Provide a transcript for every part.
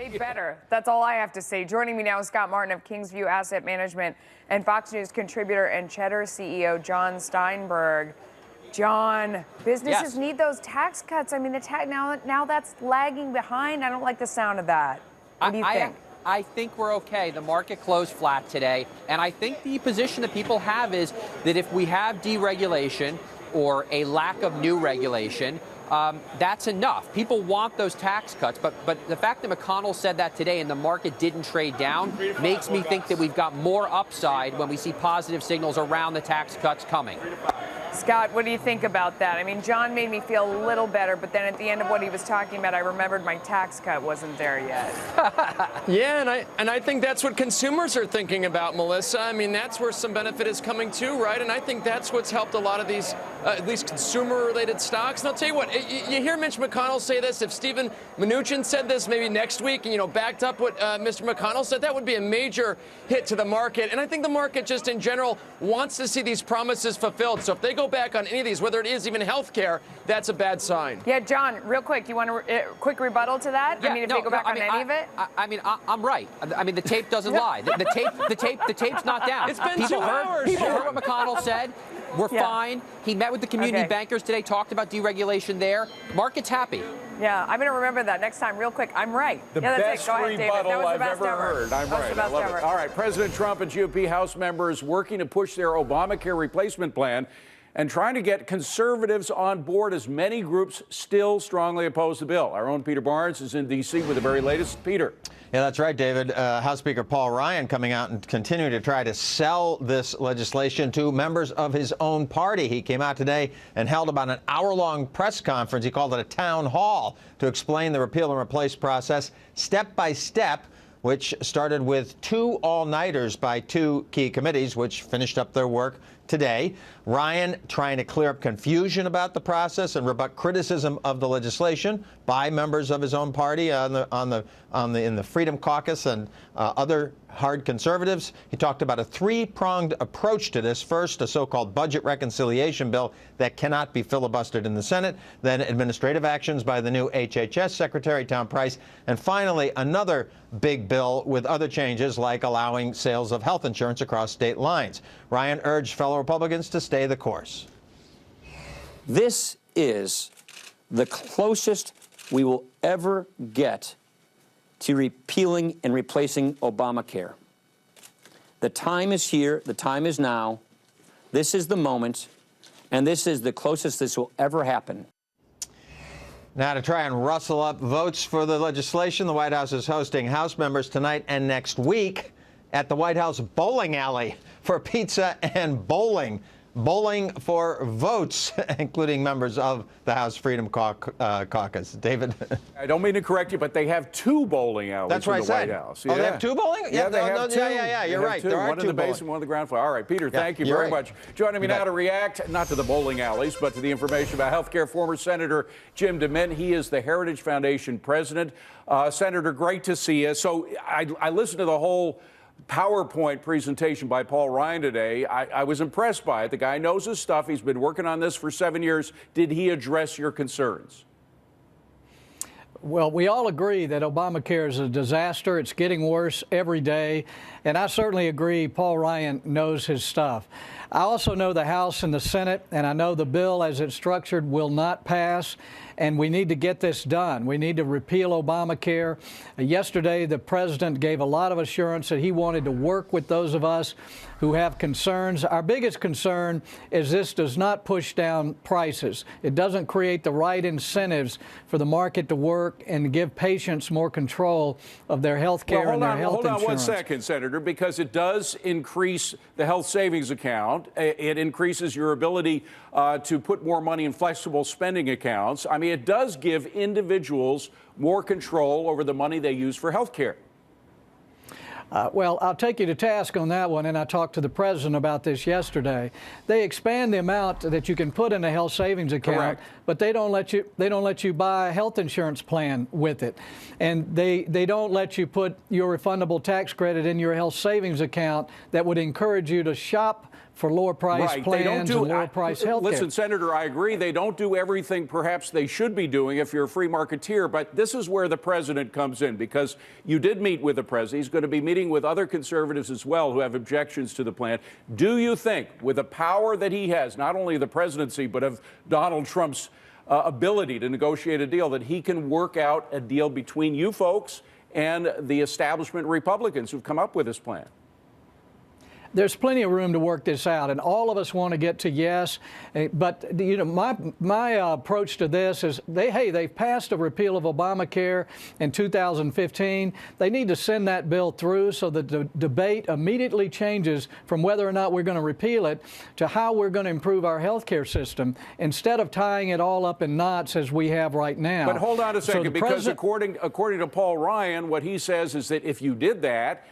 They better. That's all I have to say. Joining me now is Scott Martin of Kingsview Asset Management and Fox News contributor and Cheddar CEO John Steinberg. John, businesses need those tax cuts. I mean, now that's lagging behind. I don't like the sound of that. What do you think? I think we're okay. The market closed flat today. And I think the position that people have is that if we have deregulation or a lack of new regulation, that's enough. People want those tax cuts, but the fact that McConnell said that today and the market didn't trade down makes me think that we've got more upside when we see positive signals around the tax cuts coming. Scott, what do you think about that? I mean, John made me feel a little better, but then at the end of what he was talking about, I remembered my tax cut wasn't there yet. Yeah, and I think that's what consumers are thinking about, Melissa. I mean, that's where some benefit is coming too, right? And I think that's what's helped a lot of these, at least consumer-related stocks. And I'll tell you what, you hear Mitch McConnell say this. If Stephen Mnuchin said this maybe next week, and, backed up what Mr. McConnell said, that would be a major hit to the market. And I think the market just in general wants to see these promises fulfilled. So if they go back on any of these, whether it is even health care, that's a bad sign. Yeah, John, real quick, you want a quick rebuttal to that? Yeah, I mean, if they go back on any of it? I'm right. I mean, the tape doesn't lie. The tape's not down. It's been 2 hours. People heard what McConnell said. We're fine. He met with the community bankers today, talked about deregulation there. Market's happy. Yeah, I'm going to remember that next time. Real quick, I'm right. The best rebuttal I've ever heard. I'm right. I love it. All right, President Trump and GOP House members working to push their Obamacare replacement plan and trying to get conservatives on board as many groups still strongly oppose the bill. Our own Peter Barnes is in D.C. with the very latest. Peter. Yeah, that's right, David. House Speaker Paul Ryan coming out and continuing to try to sell this legislation to members of his own party. He came out today and held about an hour-long press conference. He called it a town hall to explain the repeal and replace process step by step, which started with 2 all-nighters by 2 key committees, which finished up their work today. Ryan trying to clear up confusion about the process and rebut criticism of the legislation by members of his own party in the Freedom Caucus and other hard conservatives. He talked about a 3-pronged approach to this. First, a so-called budget reconciliation bill that cannot be filibustered in the Senate. Then administrative actions by the new HHS Secretary, Tom Price. And finally, another big bill with other changes like allowing sales of health insurance across state lines. Ryan urged fellow Republicans to stay the course. This is the closest we will ever get to repealing and replacing Obamacare. The time is here. The time is now. This is the moment. And this is the closest this will ever happen. Now, to try and rustle up votes for the legislation, the White House is hosting House members tonight and next week at the White House bowling alley for pizza and bowling. Bowling for votes, including members of the House Freedom Caucus. David? I don't mean to correct you, but they have 2 bowling alleys That's in the right, White House. Oh, they have 2 bowling? Yeah, they have 2. Yeah, you're right. There are 2 one in the basement, one on the ground floor. All right, Peter, thank you very much. Joining me now to react, not to the bowling alleys, but to the information about health care, former Senator Jim DeMint. He is the Heritage Foundation president. Senator, great to see you. So I listened to the whole PowerPoint presentation by Paul Ryan today. I was impressed by it. The guy knows his stuff. He's been working on this for 7 years. Did he address your concerns? Well, we all agree that Obamacare is a disaster. It's getting worse every day. And I certainly agree Paul Ryan knows his stuff. I also know the House and the Senate, and I know the bill as it's structured will not pass. And we need to get this done. We need to repeal Obamacare. Yesterday, the president gave a lot of assurance that he wanted to work with those of us who have concerns. Our biggest concern is this does not push down prices. It doesn't create the right incentives for the market to work and give patients more control of their health care and their health insurance. Hold on 1 second, Senator, because it does increase the health savings account. It increases your ability to put more money in flexible spending accounts. I mean, it does give individuals more control over the money they use for health care. Well, I'll take you to task on that one, and I talked to the president about this yesterday. They expand the amount that you can put in a health savings account, correct, but they don't let you buy a health insurance plan with it, and they don't let you put your refundable tax credit in your health savings account that would encourage you to shop for lower price right. plans and lower price health care. Listen, Senator, I agree. They don't do everything perhaps they should be doing if you're a free marketeer, but this is where the president comes in, because you did meet with the president. He's going to be meeting with other conservatives as well who have objections to the plan. Do you think, with the power that he has, not only the presidency, but of Donald Trump's ability to negotiate a deal, that he can work out a deal between you folks and the establishment Republicans who've come up with this plan? There's plenty of room to work this out, and all of us want to get to yes. But you know, my approach to this is they've passed a repeal of Obamacare in 2015. They need to send that bill through so that the debate immediately changes from whether or not we're going to repeal it to how we're going to improve our health care system, instead of tying it all up in knots as we have right now. But hold on a second, because according to Paul Ryan, what he says is that if you did that,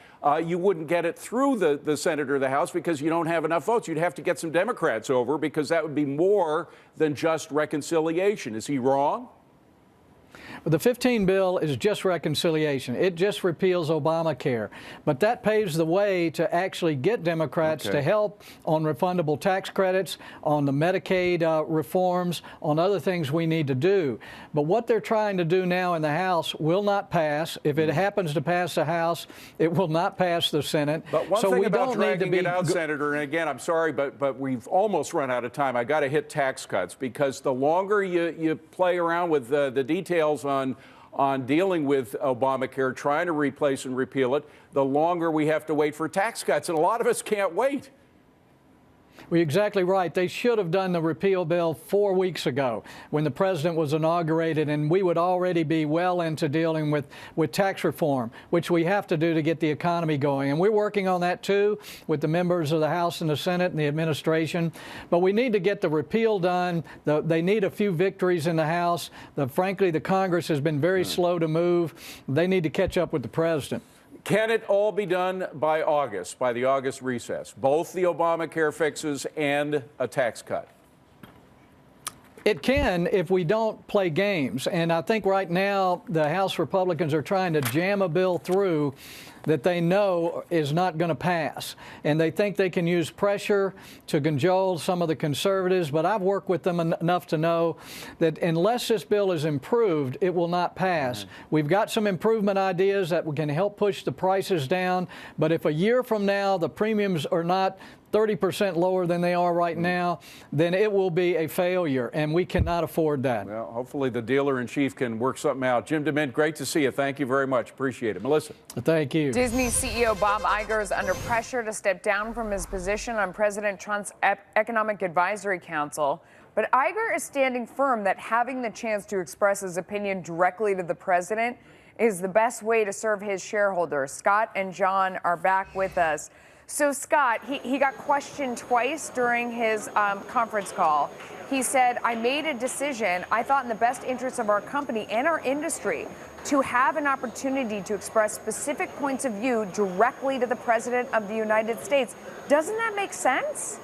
you wouldn't get it through the Senate or the House because you don't have enough votes. You'd have to get some Democrats over, because that would be more than just reconciliation. Is he wrong? Well, the 15 bill is just reconciliation. It just repeals Obamacare. But that paves the way to actually get Democrats to help on refundable tax credits, on the Medicaid reforms, on other things we need to do. But what they're trying to do now in the House will not pass. If it happens to pass the House, it will not pass the Senate. But one thing about dragging it out, Senator, and again, I'm sorry, but we've almost run out of time. I got to hit tax cuts, because the longer you play around with the details on dealing with Obamacare, trying to replace and repeal it, the longer we have to wait for tax cuts. And a lot of us can't wait. Well, you're exactly right. They should have done the repeal bill 4 weeks ago when the president was inaugurated, and we would already be well into dealing with tax reform, which we have to do to get the economy going. And we're working on that, too, with the members of the House and the Senate and the administration. But we need to get the repeal done. They need a few victories in the House. Frankly, the Congress has been very slow to move. They need to catch up with the president. Can it all be done by August, by the August recess? Both the Obamacare fixes and a tax cut? It can, if we don't play games. And I think right now the House Republicans are trying to jam a bill through that they know is not going to pass. And they think they can use pressure to cajole some of the conservatives. But I've worked with them enough to know that unless this bill is improved, it will not pass. We've got some improvement ideas that can help push the prices down. But if a year from now the premiums are not 30% lower than they are right now, then it will be a failure, and we cannot afford that. Well, hopefully the dealer-in-chief can work something out. Jim DeMint, great to see you. Thank you very much. Appreciate it. Melissa. Thank you. Disney CEO Bob Iger is under pressure to step down from his position on President Trump's Economic Advisory Council. But Iger is standing firm that having the chance to express his opinion directly to the president is the best way to serve his shareholders. Scott and John are back with us. So, Scott, he got questioned twice during his conference call. He said, I made a decision, I thought in the best interest of our company and our industry, to have an opportunity to express specific points of view directly to the President of the United States. Doesn't that make sense?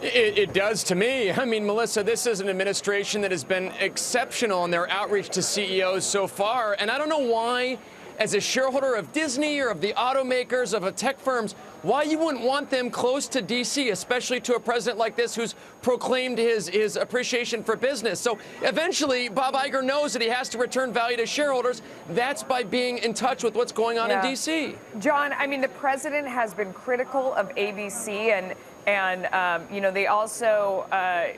It does to me. I mean, Melissa, this is an administration that has been exceptional in their outreach to CEOs so far. And I don't know why, as a shareholder of Disney or of the automakers, of tech firms, why you wouldn't want them close to D.C., especially to a president like this who's proclaimed his appreciation for business. So eventually, Bob Iger knows that he has to return value to shareholders. That's by being in touch with what's going on in D.C. John, I mean, the president has been critical of ABC, and you know, they also, Bob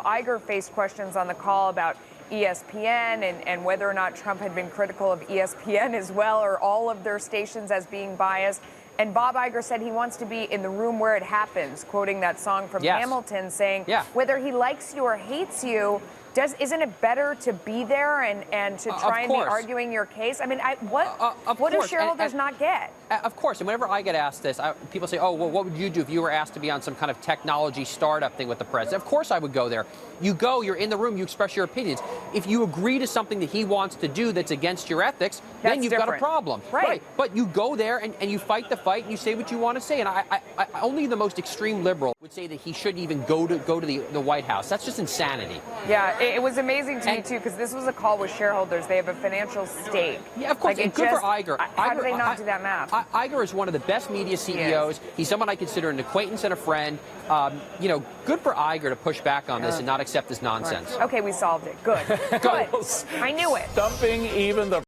Iger faced questions on the call about ESPN and whether or not Trump had been critical of ESPN as well, or all of their stations as being biased. And Bob Iger said he wants to be in the room where it happens, quoting that song from Hamilton, saying whether he likes you or hates you, isn't it better to be there and to try and be arguing your case? I mean, what do shareholders not get? Of course, and whenever I get asked this, people say, oh, well, what would you do if you were asked to be on some kind of technology startup thing with the president? Of course I would go there. You go, you're in the room, you express your opinions. If you agree to something that he wants to do that's against your ethics, then you've got a problem. Right. But you go there and you fight the fight and you say what you want to say. And I only the most extreme liberal would say that he shouldn't even go to the White House. That's just insanity. Yeah, It was amazing to me, too, because this was a call with shareholders. They have a financial stake. Yeah, of course. Like, and good for Iger. How do they not do that math? Iger is one of the best media CEOs. He's someone I consider an acquaintance and a friend. You know, good for Iger to push back on this and not accept this nonsense. Okay, we solved it. Good. Good. I knew it. Stumping even the